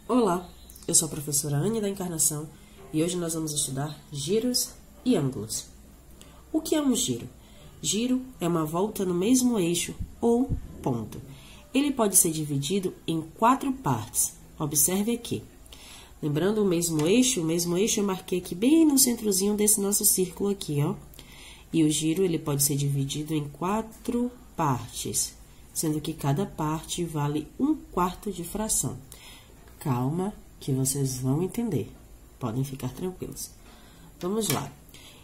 Olá, eu sou a professora Anne da Encarnação e hoje nós vamos estudar giros e ângulos. O que é um giro? Giro é uma volta no mesmo eixo ou ponto. Ele pode ser dividido em 4 partes. Observe aqui. Lembrando o mesmo eixo eu marquei aqui bem no centrozinho desse nosso círculo aqui, ó. E o giro, ele pode ser dividido em 4 partes, sendo que cada parte vale 1/4 de fração. Calma, que vocês vão entender. Podem ficar tranquilos. Vamos lá.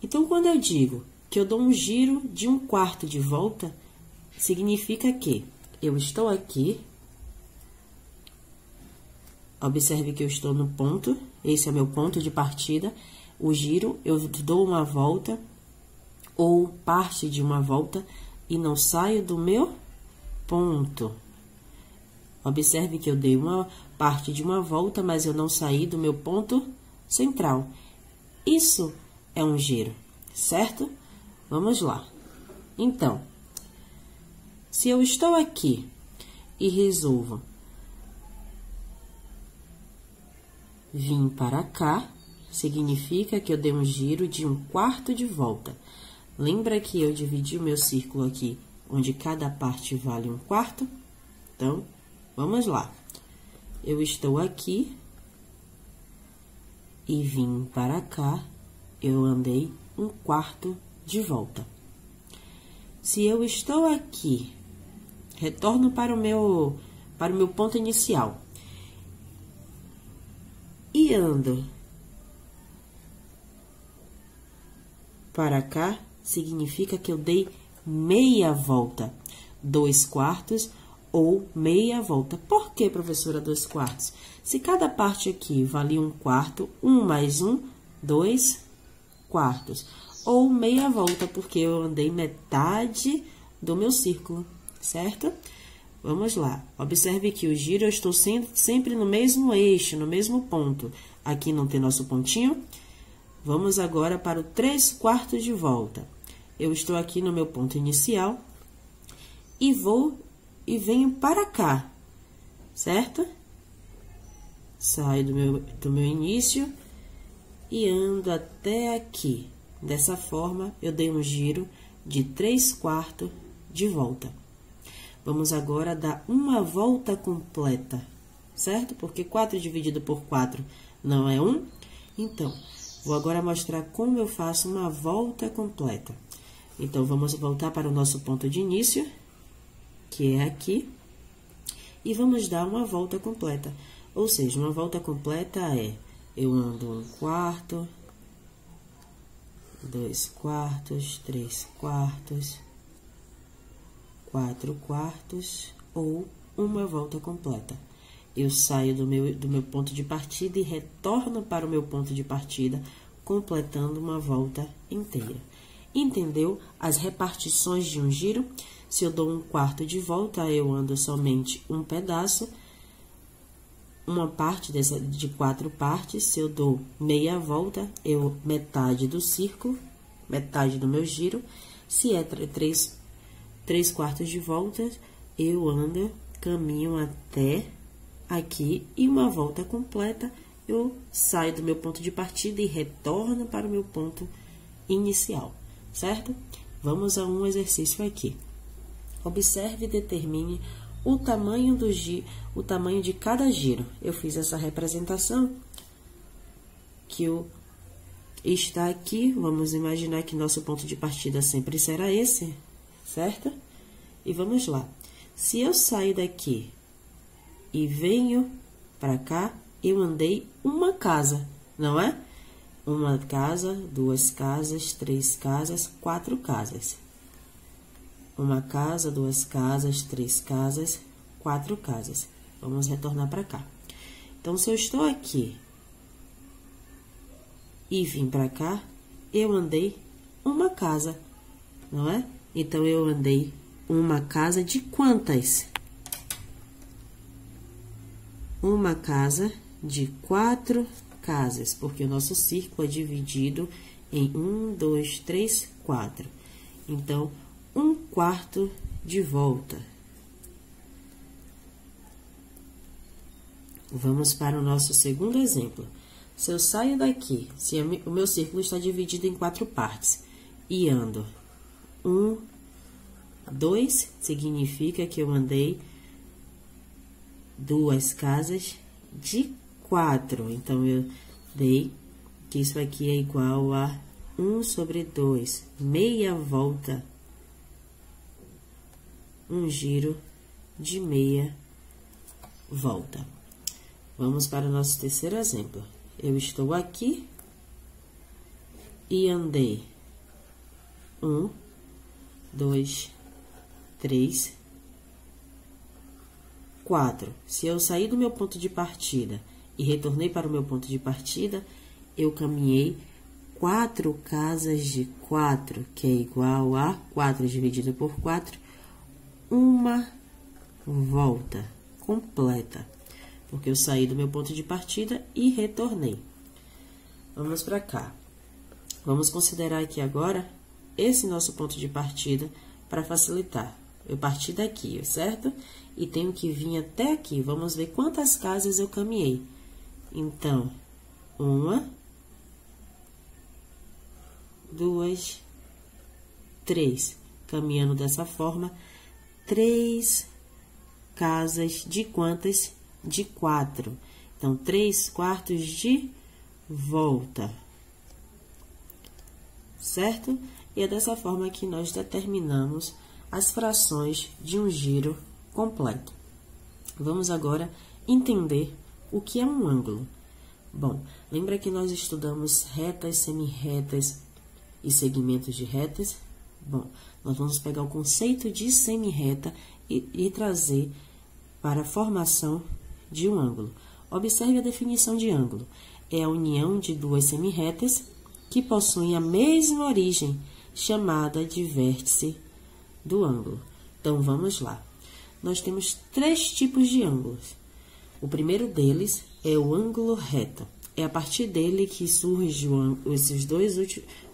Então, quando eu digo que eu dou um giro de 1/4 de volta, significa que eu estou aqui. Observe que eu estou no ponto. Esse é o meu ponto de partida. O giro, eu dou uma volta ou parte de uma volta e não saio do meu ponto. Observe que eu dei uma parte de uma volta, mas eu não saí do meu ponto central. Isso é um giro, certo? Vamos lá. Então, se eu estou aqui e resolvo vir para cá, significa que eu dei um giro de 1/4 de volta. Lembra que eu dividi o meu círculo aqui, onde cada parte vale 1/4? Então, vamos lá. Eu estou aqui e vim para cá, eu andei 1/4 de volta. Se eu estou aqui, retorno para o meu ponto inicial e ando para cá, significa que eu dei meia volta, 2/4 ou meia volta. Por que, professora, 2/4? Se cada parte aqui vale 1/4, 1 mais 1, 2/4. Ou meia volta, porque eu andei metade do meu círculo, certo? Vamos lá. Observe que o giro eu estou sempre no mesmo eixo, no mesmo ponto. Aqui não tem nosso pontinho. Vamos agora para o 3/4 de volta. Eu estou aqui no meu ponto inicial e venho para cá, certo? Saio do meu início e ando até aqui. Dessa forma, eu dei um giro de 3/4 de volta. Vamos agora dar uma volta completa, certo? Porque 4 dividido por 4 não é 1. Então, vou agora mostrar como eu faço uma volta completa. Então, vamos voltar para o nosso ponto de início, que é aqui, e vamos dar uma volta completa. Ou seja, uma volta completa é, eu ando 1/4, 2/4, 3/4, 4/4 ou uma volta completa. Eu saio do meu ponto de partida e retorno para o meu ponto de partida, completando uma volta inteira. Entendeu as repartições de um giro? Se eu dou 1/4 de volta, eu ando somente um pedaço, uma parte de 4 partes. Se eu dou meia volta, metade do círculo, metade do meu giro. Se é 3/4 de volta, eu caminho até aqui e uma volta completa, eu saio do meu ponto de partida e retorno para o meu ponto inicial, certo? Vamos a um exercício aqui. Observe e determine o tamanho de cada giro. Eu fiz essa representação que está aqui. Vamos imaginar que nosso ponto de partida sempre será esse, certo? E vamos lá. Se eu sair daqui e venho para cá, eu andei uma casa, não é? Uma casa, 2 casas, 3 casas, 4 casas. Uma casa, 2 casas, 3 casas, 4 casas. Vamos retornar para cá. Então, se eu estou aqui e vim para cá, eu andei uma casa, não é? Então, eu andei uma casa de quantas? Uma casa de 4 casas, porque o nosso círculo é dividido em 1, 2, 3, 4. Então, 1/4 de volta. Vamos para o nosso segundo exemplo. Se eu saio daqui, se o meu círculo está dividido em 4 partes, e ando 1, 2, significa que eu andei 2 casas de 4. Então, eu dei que isso aqui é igual a 1 sobre 2, meia volta, um giro de meia volta. Vamos para o nosso terceiro exemplo. Eu estou aqui e andei 1, 2, 3, 4. Se eu sair do meu ponto de partida e retornei para o meu ponto de partida, eu caminhei 4 casas de 4, que é igual a 4 dividido por 4, uma volta completa, porque eu saí do meu ponto de partida e retornei. Vamos para cá. Vamos considerar aqui agora esse nosso ponto de partida para facilitar. Eu parti daqui, certo? E tenho que vir até aqui. Vamos ver quantas casas eu caminhei. Então, 1, 2, 3. Caminhando dessa forma, 3 casas de quantas? De 4. Então, 3/4 de volta. Certo? E é dessa forma que nós determinamos as frações de um giro completo. Vamos agora entender o que é um ângulo. Bom, lembra que nós estudamos retas, semi-retas e segmentos de retas? Bom, nós vamos pegar o conceito de semi-reta e trazer para a formação de um ângulo. Observe a definição de ângulo. É a união de 2 semi-retas que possuem a mesma origem, chamada de vértice do ângulo. Então, vamos lá. Nós temos 3 tipos de ângulos. O primeiro deles é o ângulo reto. É a partir dele que surgem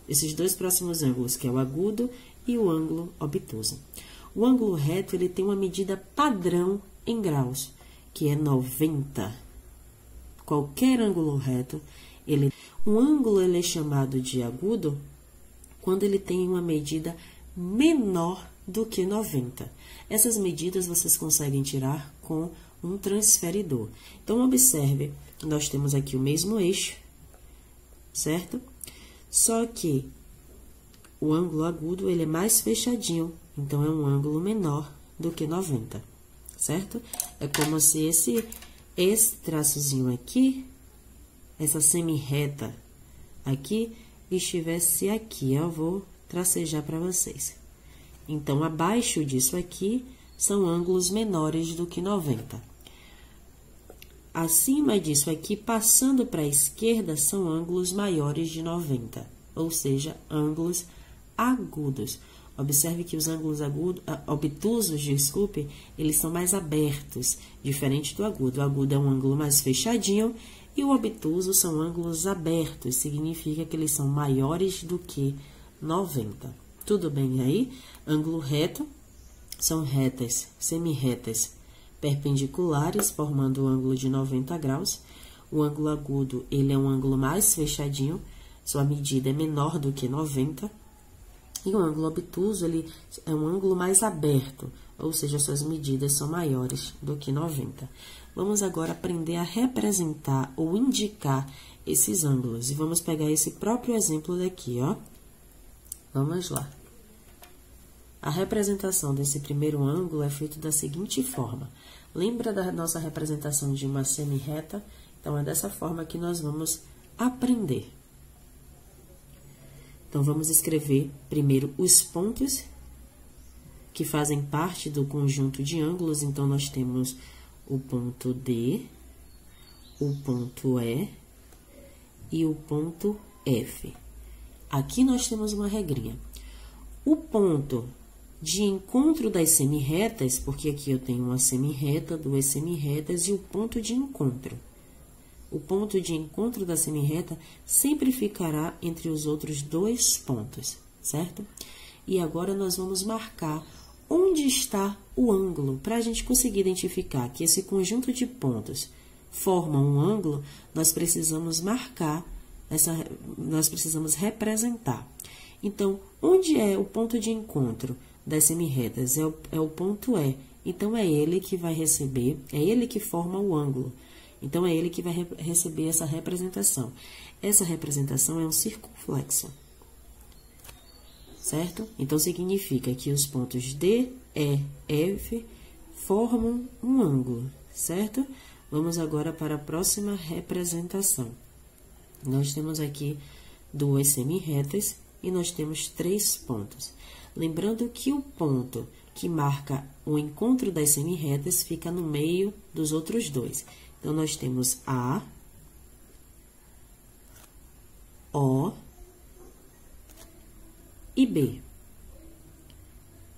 esses dois próximos ângulos, que é o agudo e o ângulo obtuso. O ângulo reto, ele tem uma medida padrão em graus, que é 90. Qualquer ângulo reto, um ângulo ele é chamado de agudo quando ele tem uma medida menor do que 90. Essas medidas vocês conseguem tirar com um transferidor. Então, observe, nós temos aqui o mesmo eixo, certo? Só que o ângulo agudo, ele é mais fechadinho, então é um ângulo menor do que 90, certo? É como se esse traçozinho aqui, essa semi-reta aqui, estivesse aqui. Eu vou tracejar para vocês. Então, abaixo disso aqui, são ângulos menores do que 90. Acima disso aqui, passando para a esquerda, são ângulos maiores de 90, ou seja, ângulos agudos. Observe que os ângulos obtusos, desculpe, eles são mais abertos, diferente do agudo. O agudo é um ângulo mais fechadinho e o obtuso são ângulos abertos, significa que eles são maiores do que 90. Tudo bem aí? Ângulo reto são retas, semi-retas, perpendiculares, formando o ângulo de 90 graus. O ângulo agudo, ele é um ângulo mais fechadinho, sua medida é menor do que 90. E o ângulo obtuso, ele é um ângulo mais aberto, ou seja, suas medidas são maiores do que 90. Vamos agora aprender a representar ou indicar esses ângulos. E vamos pegar esse próprio exemplo daqui, ó. Vamos lá. A representação desse primeiro ângulo é feita da seguinte forma. Lembra da nossa representação de uma semi-reta? Então, é dessa forma que nós vamos aprender. Então, vamos escrever primeiro os pontos que fazem parte do conjunto de ângulos. Então, nós temos o ponto D, o ponto E e o ponto F. Aqui nós temos uma regrinha. O ponto de encontro das semi-retas, porque aqui eu tenho uma semi-reta, 2 semi-retas e o ponto de encontro. O ponto de encontro da semi-reta sempre ficará entre os outros 2 pontos, certo? E agora nós vamos marcar onde está o ângulo, para a gente conseguir identificar que esse conjunto de pontos formam um ângulo, nós precisamos marcar, nós precisamos representar. Então, onde é o ponto de encontro das semirretas? É o ponto E. Então, é ele que vai receber, é ele que forma o ângulo. Então, é ele que vai receber essa representação. Essa representação é um circunflexo. Certo? Então, significa que os pontos D, E, F formam um ângulo, certo? Vamos agora para a próxima representação. Nós temos aqui duas semirretas e nós temos 3 pontos. Lembrando que o ponto que marca o encontro das semirretas fica no meio dos outros dois. Então, nós temos A, O e B.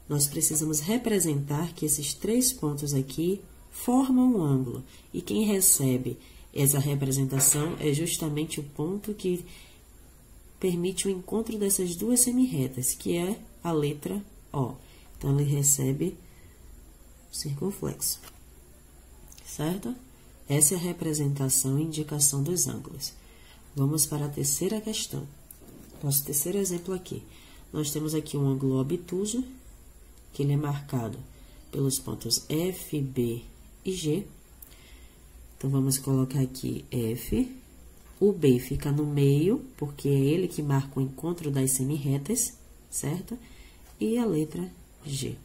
Nós precisamos representar que esses 3 pontos aqui formam um ângulo. E quem recebe essa representação é justamente o ponto que permite o encontro dessas duas semirretas, que é a letra O. Então, ele recebe o circunflexo. Certo? Essa é a representação e indicação dos ângulos. Vamos para a terceira questão. Nosso terceiro exemplo aqui. Nós temos aqui um ângulo obtuso, que ele é marcado pelos pontos F, B e G. Então, vamos colocar aqui F. O B fica no meio, porque é ele que marca o encontro das semirretas, certo? E a letra G.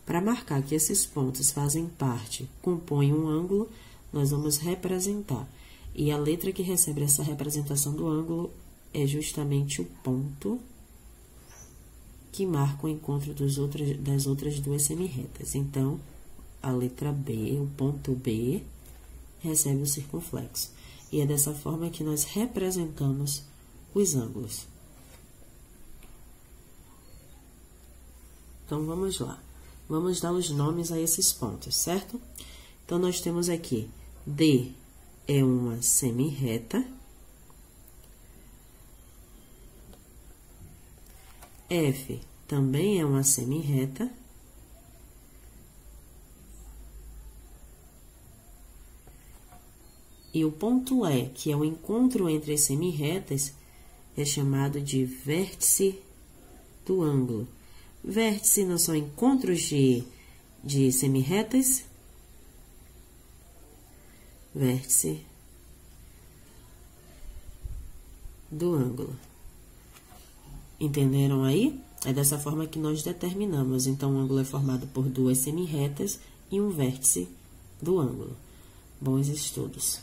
Para marcar que esses pontos fazem parte, compõem um ângulo, nós vamos representar. E a letra que recebe essa representação do ângulo é justamente o ponto que marca o encontro das outras duas semirretas. Então, a letra B, o ponto B, recebe o circunflexo. E é dessa forma que nós representamos os ângulos. Então, vamos lá. Vamos dar os nomes a esses pontos, certo? Então, nós temos aqui D é uma semirreta. F também é uma semirreta. E o ponto E, que é o encontro entre as semirretas, é chamado de vértice do ângulo. Vértice não são encontros de semirretas? Vértice do ângulo. Entenderam aí? É dessa forma que nós determinamos. Então, o ângulo é formado por duas semirretas e um vértice do ângulo. Bons estudos!